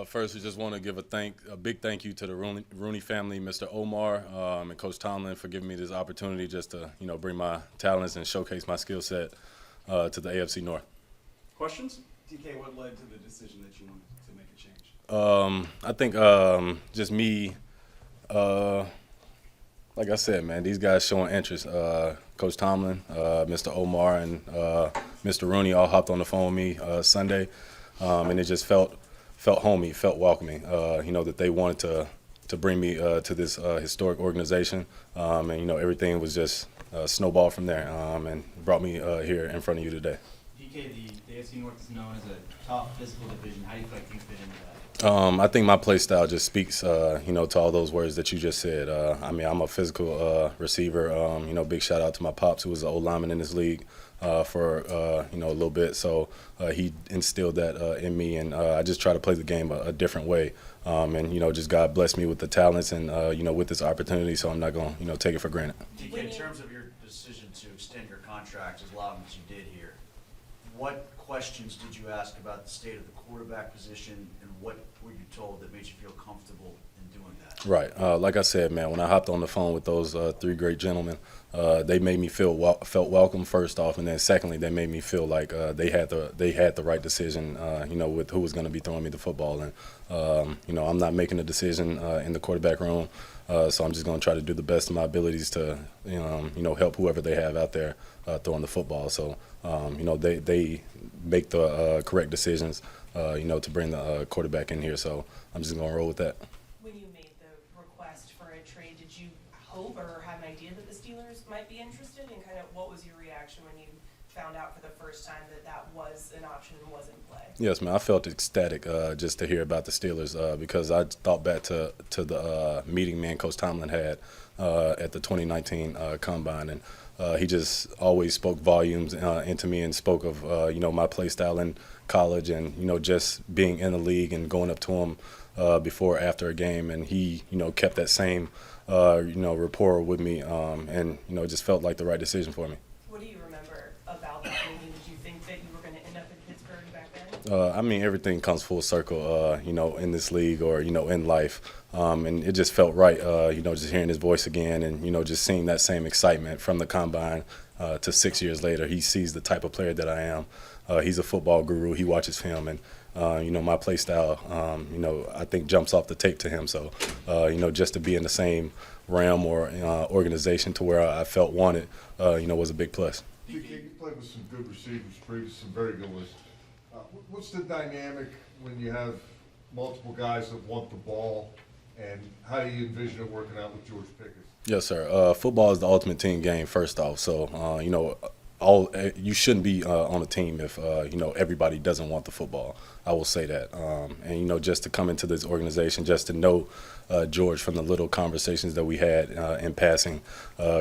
First, we just want to give a big thank you to the Rooney family, Mr. Omar, and Coach Tomlin for giving me this opportunity just to, bring my talents and showcase my skill set to the AFC North. Questions? DK, what led to the decision that you wanted to make a change? I think just me, like I said, man, these guys showing interest. Coach Tomlin, Mr. Omar, and Mr. Rooney all hopped on the phone with me Sunday, and it just felt homey, felt welcoming. That they wanted to bring me to this historic organization, and everything was just snowballed from there, and brought me here in front of you today. DK, the AFC North is known as a top physical division. How do you feel like you fit into that? I think my play style just speaks, to all those words that you just said. I'm a physical receiver. Big shout out to my pops, who was an old lineman in this league for a little bit. So he instilled that in me, and I just try to play the game a different way. Just God blessed me with the talents and with this opportunity. So I'm not going to take it for granted. DK, in terms of your decision to extend your contract as long as you did here, what questions did you ask about the state of the quarterback position, and what were you told that made you feel comfortable in doing that? Right. Like I said, man, when I hopped on the phone with those three great gentlemen, they made me felt welcome first off, and then secondly, they made me feel like they had the right decision, with who was going to be throwing me the football. And I'm not making a decision in the quarterback room, so I'm just going to try to do the best of my abilities to help whoever they have out there throwing the football. So they make the correct decisions, to bring the quarterback in here. So I'm just going to roll with that. When you made the request for a trade, did you hope or have an idea that the Steelers might be interested? And kind of what was your reaction when you found out for the first time that was an option and was in play? Yes, man. I felt ecstatic just to hear about the Steelers because I thought back to the meeting me and Coach Tomlin had at the 2019 Combine, and he just always spoke volumes into me and spoke of my play style in college and just being in the league and going up to him before or after a game, and he kept that same rapport with me, and it just felt like the right decision for me. What do you remember about that meeting? Did you think that you were going to end up in Pittsburgh back then? Everything comes full circle, in this league or, in life. And it just felt right, just hearing his voice again and, just seeing that same excitement from the Combine to 6 years later. He sees the type of player that I am. He's a football guru. He watches film, and, my play style, I think jumps off the tape to him. So, just to be in the same realm or organization to where I felt wanted, was a big plus. You played with some good receivers, previously some very good ones. What's the dynamic when you have multiple guys that want the ball, and how do you envision it working out with George Pickens? Yes, sir. Football is the ultimate team game, first off. So, you shouldn't be on a team if everybody doesn't want the football. I will say that. And just to come into this organization, just to know George from the little conversations that we had in passing,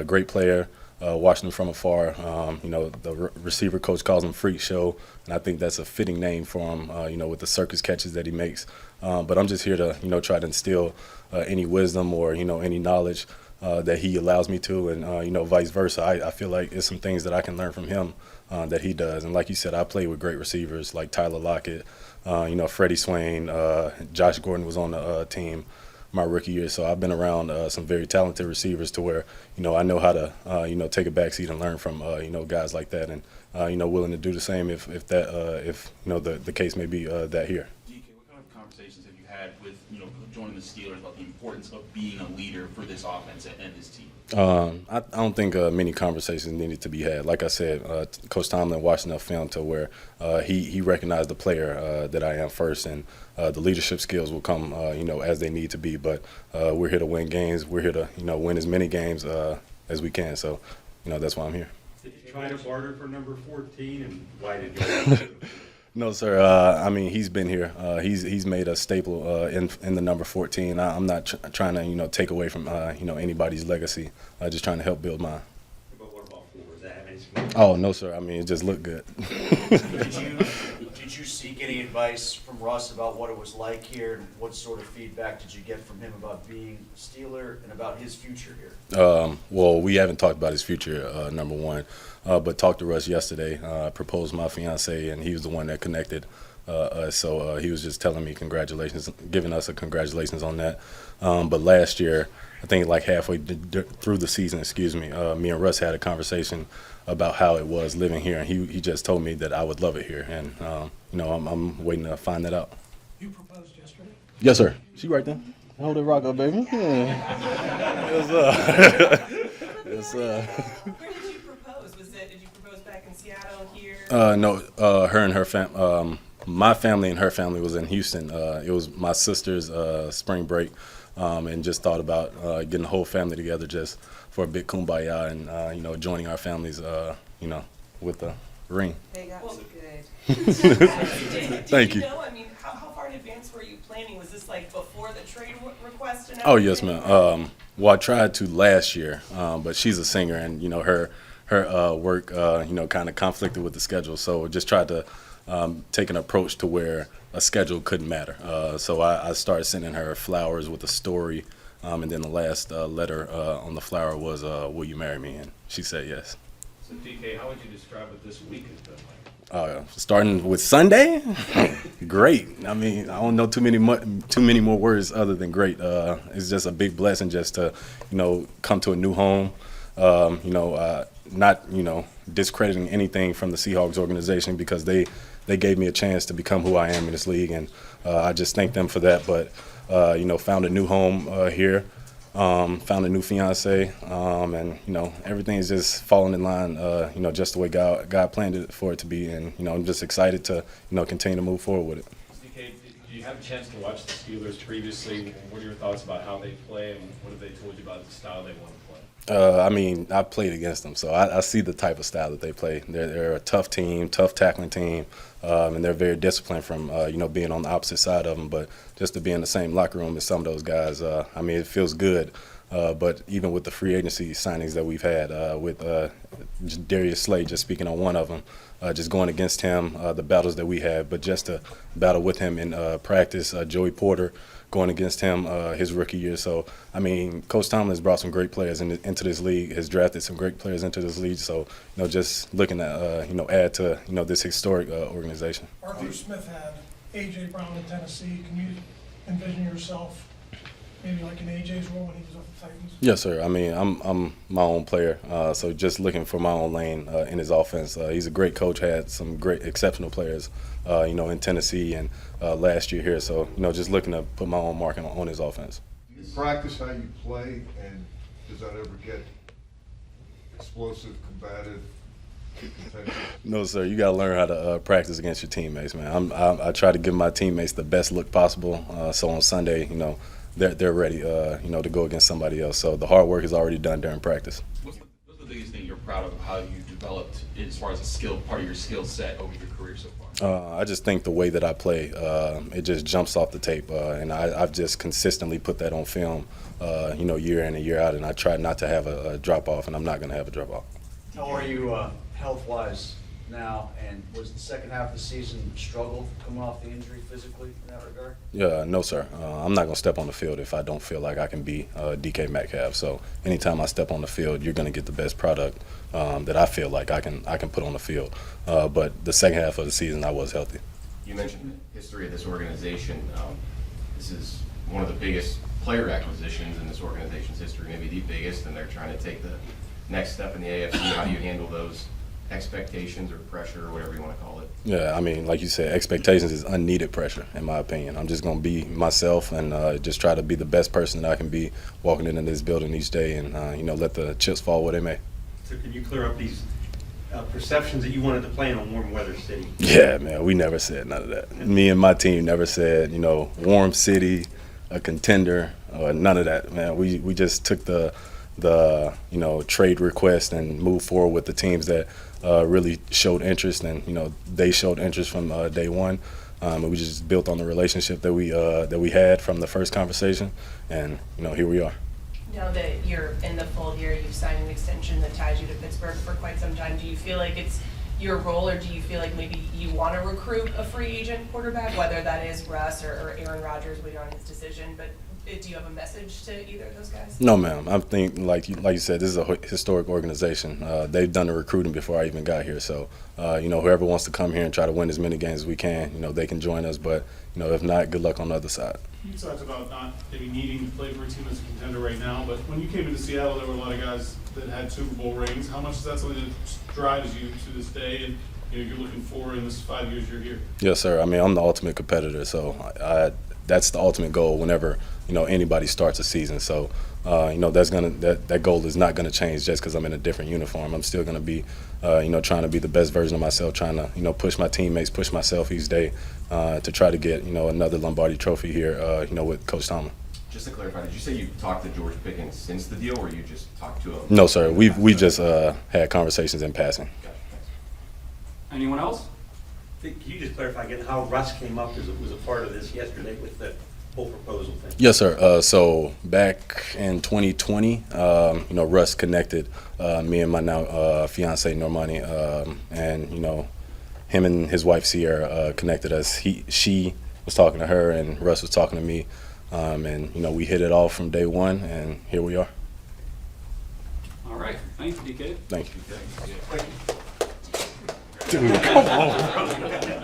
great player. Watching him from afar, the receiver coach calls him Freak Show, and I think that's a fitting name for him, with the circus catches that he makes. But I'm just here to, try to instill any wisdom or, any knowledge that he allows me to, and, vice versa. I feel like it's some things that I can learn from him that he does. And like you said, I play with great receivers like Tyler Lockett, Freddie Swain, Josh Gordon was on the team my rookie year, so I've been around some very talented receivers to where I know how to take a backseat and learn from guys like that, and willing to do the same if the case may be that here. DK, what kind of conversations have you had with joining the Steelers about the importance of being a leader for this offense and this team? I don't think many conversations needed to be had. Like I said, Coach Tomlin watched enough film to where he recognized the player that I am first, and the leadership skills will come, as they need to be. But we're here to win games. We're here to, win as many games as we can. So, that's why I'm here. Did you try to barter for number 14, and why did you? No, sir. He's been here. He's made a staple in the number 14. I'm not trying to, take away from, anybody's legacy. Just trying to help build mine. But what about 4? Does that have any significance? Oh, no, sir. It just looked good. Did you seek any advice from Russ about what it was like here, and what sort of feedback did you get from him about being a Steeler and about his future here? Well, we haven't talked about his future, number one, but talked to Russ yesterday. Proposed my fiance, and he was the one that connected us. So he was just telling me congratulations, giving us a congratulations on that. But last year, I think like halfway through the season, me and Russ had a conversation about how it was living here, and he just told me that I would love it here, and I'm waiting to find that out. You proposed yesterday? Yes, sir. She right there. Hold it, rock up, baby. Yeah. Yes, Where did you propose? Did you propose back in Seattle, here? No, her and her my family and her family was in Houston. It was my sister's spring break, and just thought about getting the whole family together just for a big kumbaya and joining our families, with the ring. They got Well, good. Thank you. Know? I mean, how far in advance were you planning? Was this like before the trade request and everything? Oh yes, ma'am. Well, I tried to last year, but she's a singer, and her work kind of conflicted with the schedule. So just tried to take an approach to where a schedule couldn't matter. So I started sending her flowers with a story, and then the last letter on the flower was, "Will you marry me?" And she said yes. So DK, how would you describe what this week has been like? Starting with Sunday, great. I mean, I don't know too many more words other than great. It's just a big blessing just to, come to a new home. Not discrediting anything from the Seahawks organization, because they gave me a chance to become who I am in this league, and I just thank them for that. But found a new home here. Found a new fiance, and everything is just falling in line, just the way God planned it for it to be, and I'm just excited to continue to move forward with it. DK, did you have a chance to watch the Steelers previously? What are your thoughts about how they play, and what have they told you about the style they want to play? I played against them, so I see the type of style that they play. They're a tough team, tough tackling team, and they're very disciplined from being on the opposite side of them. But just to be in the same locker room as some of those guys, it feels good. But even with the free agency signings that we've had, with Darius Slay, just speaking on one of them, just going against him, the battles that we had, but just to battle with him in practice, Joey Porter, going against him his rookie year. So, Coach Tomlin has brought some great players into this league, has drafted some great players into this league. So, just looking at, add to, this historic organization. Arthur Smith had A.J. Brown in Tennessee. Can you envision yourself maybe like in A.J.'s role when he was with the Titans? Yes, sir. I'm my own player, so just looking for my own lane in his offense. He's a great coach, had some great, exceptional players, in Tennessee and last year here. So, just looking to put my own mark on his offense. Do you practice how you play, and does that ever get explosive, combative, contentious? No, sir. You got to learn how to practice against your teammates, man. I try to give my teammates the best look possible. So on Sunday, they're ready, to go against somebody else. So the hard work is already done during practice. What's the biggest thing you're proud of how you developed as far as part of your skill set over your career so far? I just think the way that I play, it just jumps off the tape, and I've just consistently put that on film, year in and year out, and I try not to have a drop off, and I'm not going to have a drop off. How are you health-wise now, and was the second half of the season struggle coming off the injury physically in that regard? Yeah, no, sir. I'm not going to step on the field if I don't feel like I can be DK Metcalf. So anytime I step on the field, you're going to get the best product that I feel like I can put on the field. But the second half of the season, I was healthy. You mentioned the history of this organization. This is one of the biggest player acquisitions in this organization's history, maybe the biggest, and they're trying to take the next step in the AFC. How do you handle those expectations or pressure or whatever you want to call it? Yeah, like you said, expectations is unneeded pressure, in my opinion. I'm just going to be myself and just try to be the best person that I can be walking into this building each day and, let the chips fall where they may. So can you clear up these perceptions that you wanted to play in a warm weather city? Yeah, man, we never said none of that. Me and my team never said, warm city, a contender, none of that, man. We just took the trade request and moved forward with the teams that really showed interest, and they showed interest from day one. And we just built on the relationship that we had from the first conversation, and here we are. Now that you're in the fold here, you've signed an extension that ties you to Pittsburgh for quite some time. Do you feel like it's your role, or do you feel like maybe you want to recruit a free agent quarterback, whether that is Russ or Aaron Rodgers, waiting on his decision? But Do you have a message to either of those guys? No, ma'am. I think, like you said, this is a historic organization. They've done the recruiting before I even got here. So, whoever wants to come here and try to win as many games as we can, they can join us. But, if not, good luck on the other side. You talked about not maybe needing to play for a team as a contender right now, but when you came into Seattle, there were a lot of guys that had Super Bowl rings. How much is that something that drives you to this day, and you're looking for in this 5 years you're here? Yes, sir. I mean, I'm the ultimate competitor, so that's the ultimate goal whenever anybody starts a season. So that goal is not gonna change just because I'm in a different uniform. I'm still gonna be trying to be the best version of myself, trying to push my teammates, push myself each day to try to get another Lombardi Trophy here with Coach Tomlin. Just to clarify, did you say you talked to George Pickens since the deal, or you just talked to him? No, sir. We just had conversations in passing. Gotcha, thanks. Anyone else? Can you just clarify again how Russ came up as was a part of this yesterday with the whole proposal thing? Yes, sir. So back in 2020, Russ connected me and my now fiance Normani, and him and his wife Sierra connected us. She was talking to her, and Russ was talking to me, and we hit it off from day one, and here we are. All right. Thank you, DK. Thank you. Thank you. Dude, come on.